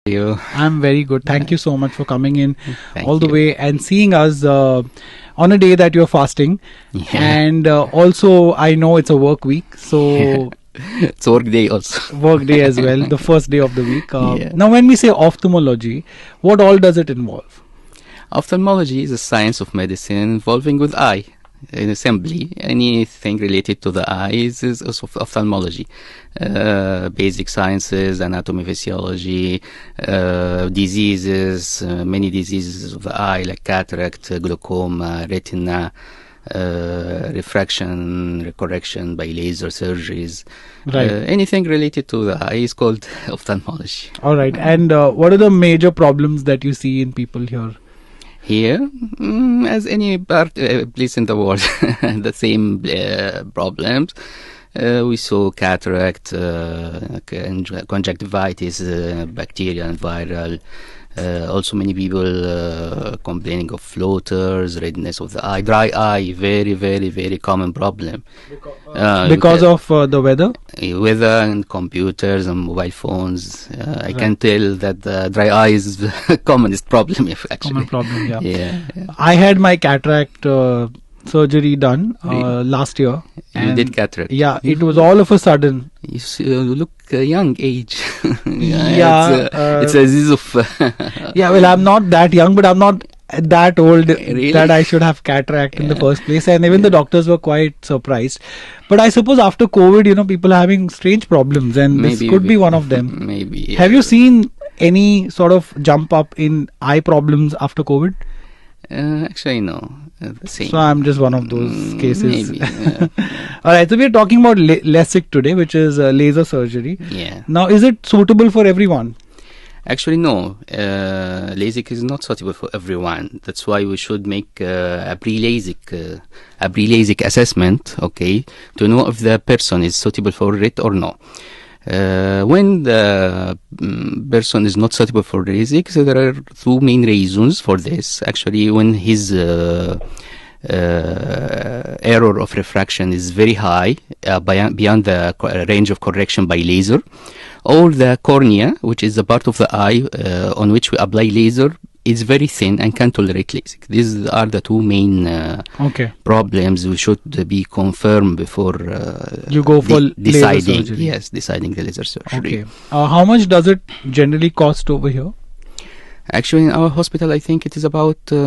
You. I'm very good. Thank you so much for coming in Thank all the you. way and seeing us on a day that you're fasting. Yeah. And also, I know it's a work week, so It's work day also. work day as well, the first day of the week. Yeah. Now, when we say ophthalmology, what all does it involve? Ophthalmology is a science of medicine involving with eye. Simply, anything related to the eyes is also ophthalmology. Basic sciences, anatomy, physiology, diseases, many diseases of the eye like cataract, glaucoma, retina, refraction, correction by laser surgeries. Right. Anything related to the eye is called ophthalmology. All right. And what are the major problems that you see in people here? Here, as any place in the world, the same problems. We saw cataract, conjunctivitis, bacterial and viral. Also, many people complaining of floaters, redness of the eye, dry eye, very, very, very common problem. Because of the weather? Weather and computers and mobile phones. I Right. can tell that the dry eye is the commonest problem, actually. Common problem, yeah. Yeah. I had my cataract surgery done last year. You did cataract. Yeah, it was all of a sudden. You look young age. Yeah, it's a disease of. Yeah, well, I'm not that young, but I'm not that old Really? that I should have cataract in the Yeah. first place. And even the doctors were quite surprised. But I suppose after COVID, people are having strange problems, and this could be one of them. Maybe. Have you seen any sort of jump up in eye problems after COVID? Actually, no. The same. So I'm just one of those cases. Maybe. All right, so we're talking about lasik today, which is laser surgery. Yeah. Now, is it suitable for everyone? Actually, no. LASIK is not suitable for everyone. That's why we should make a pre-LASIK assessment, okay, to know if the person is suitable for it or no. When the person is not suitable for LASIK, so there are two main reasons for this. Actually, when his error of refraction is very high, beyond the range of correction by laser, or the cornea, which is the part of the eye on which we apply laser, is very thin and can tolerate LASIK. These are the two main problems we should be confirmed before you go for deciding. laser surgery. Yes, deciding the laser surgery. Okay. How much does it generally cost over here? Actually, in our hospital, I think it is about. We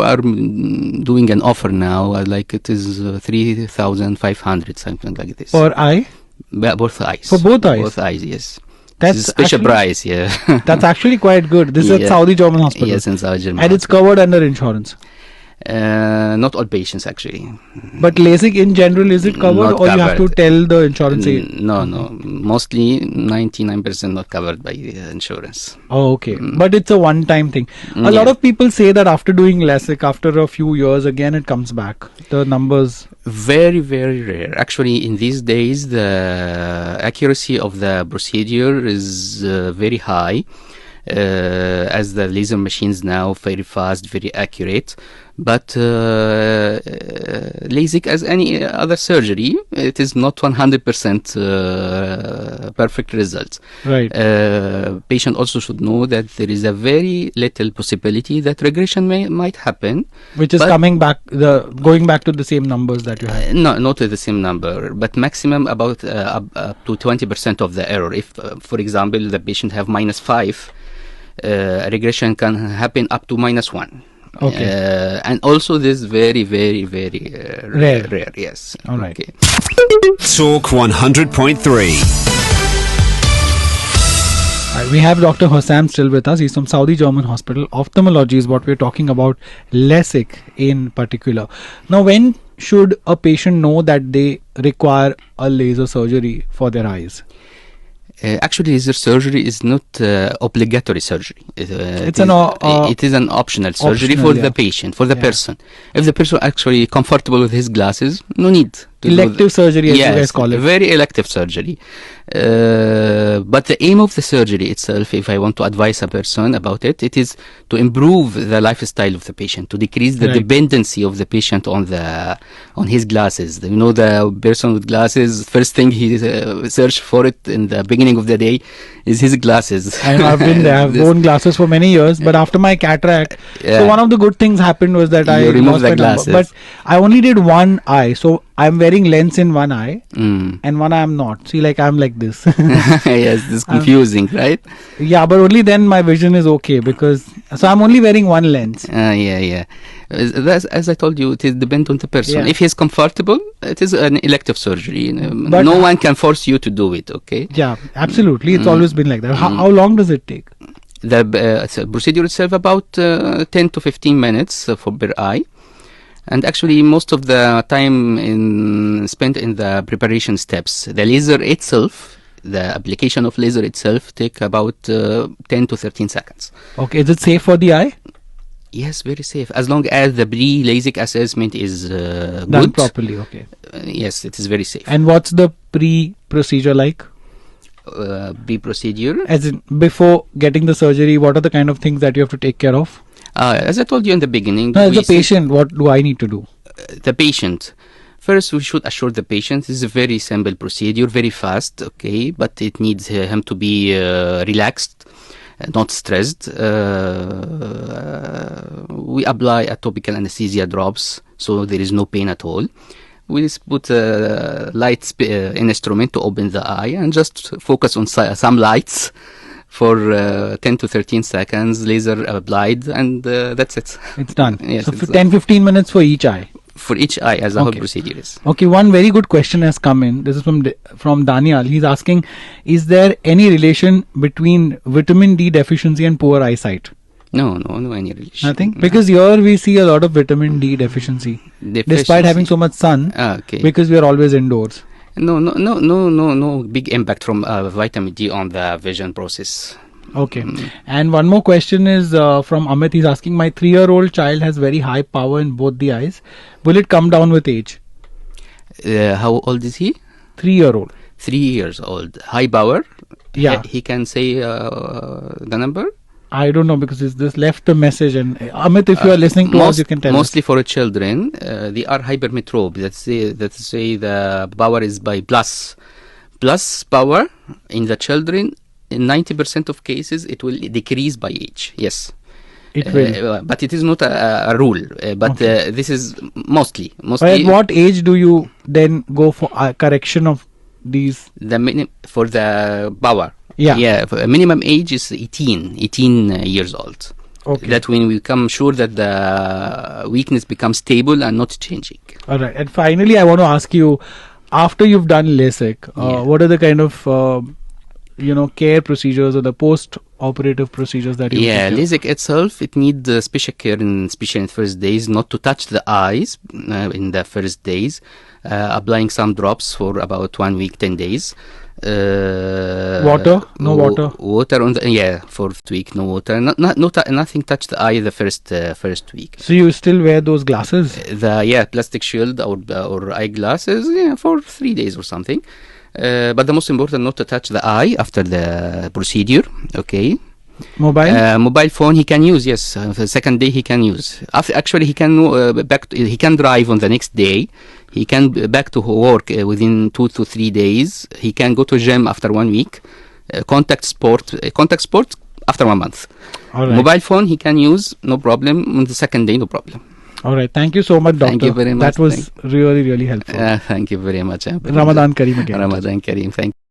are doing an offer now. Like it is 3,500, something like this. Per eye? Both eyes. For both eyes? Both eyes, yes. That's It's a special actually- price, yeah. That's actually quite good. This is at Yeah. Saudi German Hospital. Yes, in Saudi German. And it's covered under insurance. Not all patients, actually. But LASIK in general, is it covered, Not or you have to covered. tell the insurance agent? No. Mostly 99% not covered by insurance. Oh, okay. But it's a one-time thing. A lot Yeah. of people say that after doing LASIK, after a few years, again it comes back. The numbers. Very, very rare. Actually, in these days, the accuracy of the procedure is very high. As the laser machines now, very fast, very accurate. But LASIK, as any other surgery, it is not 100% perfect result. Right. Patient also should know that there is a very little possibility that regression might happen. Which is but- going back to the same numbers that you had. No, not to the same number, but maximum about up to 20% of the error. If, for example, the patient have -5, regression can happen up to -1. Okay. And also this very, very, very rare. Yes. All right. Okay. Talk 100.3. We have Dr. Hossam still with us. He's from Saudi German Hospital. Ophthalmology is what we're talking about, LASIK in particular. Now, when should a patient know that they require a laser surgery for their eyes? Actually, laser surgery is not obligatory surgery. It is an optional surgery optional, for yeah. the patient, for the Yeah. person. If the person actually comfortable with his glasses, no need to do Elective surgery, as you guys call it. Very elective surgery. But the aim of the surgery itself, if I want to advise a person about it, it is to improve the lifestyle of the patient, to decrease the Right. dependency of the patient on his glasses. You know, the person with glasses, first thing he search for it in the beginning of the day is his glasses. I know, I've been there. I've worn glasses for many years, but after my cataract, so one of the good things happened was that I You removed lost the my number. glasses. But I only did one eye, so I'm wearing lens in one eye, Mm. and one eye I'm not. See, like I'm like this. Yes, this is confusing, right? Yeah, but only then my vision is okay, because so I'm only wearing one lens. Yeah. As I told you, it is depend on the person. Yeah. If he is comfortable, it is an elective surgery. But- No one can force you to do it. Okay. Yeah, absolutely. It's always been like that. How long does it take? The procedure itself about 10 to 15 minutes for per eye. And actually, most of the time spent in the preparation steps. The laser itself, the application of laser itself, take about 10 to 13 seconds. Okay, is it safe for the eye? Yes, very safe. As long as the pre-LASIK assessment is Done good. properly, okay. Yes, it is very safe. And what's the pre-procedure like? Pre-procedure. As in, before getting the surgery, what are the kind of things that you have to take care of? As I told you in the beginning, No, as we a patient, what do I need to do? the patient. First, we should assure the patient this is a very simple procedure, very fast, okay, but it needs him to be relaxed, not stressed. We apply a topical anesthesia drops, so there is no pain at all. We just put a light instrument to open the eye and just focus on some lights for 10 to 13 seconds, laser applied, and that's it. It's done. Yes, So it's for 10-15 minutes for each eye. For each eye, as the whole Okay. procedure is. Okay, one very good question has come in. This is from Daniel. He's asking, is there any relation between vitamin D deficiency and poor eyesight? No any relation. Nothing? No. Because here we see a lot of vitamin D deficiency. Despite having so much sun, Okay. because we are always indoors. No big impact from vitamin D on the vision process. Okay. And one more question is from Amit. He's asking, my 3-year-old child has very high power in both the eyes. Will it come down with age? How old is he? 3-year-old. 3 years old. High power. Yeah. He can say the number. I don't know, because it's this left a message, and Amit, if you are listening to us, you can tell Mostly for children, they are hypermetrope. Let's say the power is by plus power in the children. In 90% of cases, it will decrease by age. Yes. It will. But it is not a rule. But this is mostly. But at what age do you then go for a correction of these? For the power. Yeah. For minimum age is 18 years old. Okay. That when we become sure that the weakness becomes stable and not changing. All right. And finally, I want to ask you, after you've done LASIK, what are the kind of care procedures or the post-operative procedures that you take care of? LASIK itself, it needs special care, especially in the first days, not to touch the eyes in the first days, applying some drops for about 1 week, 10 days. Water? No water? Water on the, fourth week, no water. Nothing touch the eye the first week. So you still wear those glasses? The plastic shield or eyeglasses for 3 days or something. But the most important, not to touch the eye after the procedure. Okay. Mobile? Mobile phone he can use. Yes, the second day he can use. Actually, he can he can drive on the next day. He can back to work within 2 to 3 days. He can go to gym after 1 week. Contact sport after 1 month. All right. Mobile phone he can use, no problem. On the second day, no problem. All right. Thank you so much, Doctor. Thank you very much. That was really, really helpful. Thank you very much. Ramadan Kareem again. Ramadan Kareem. Thank you.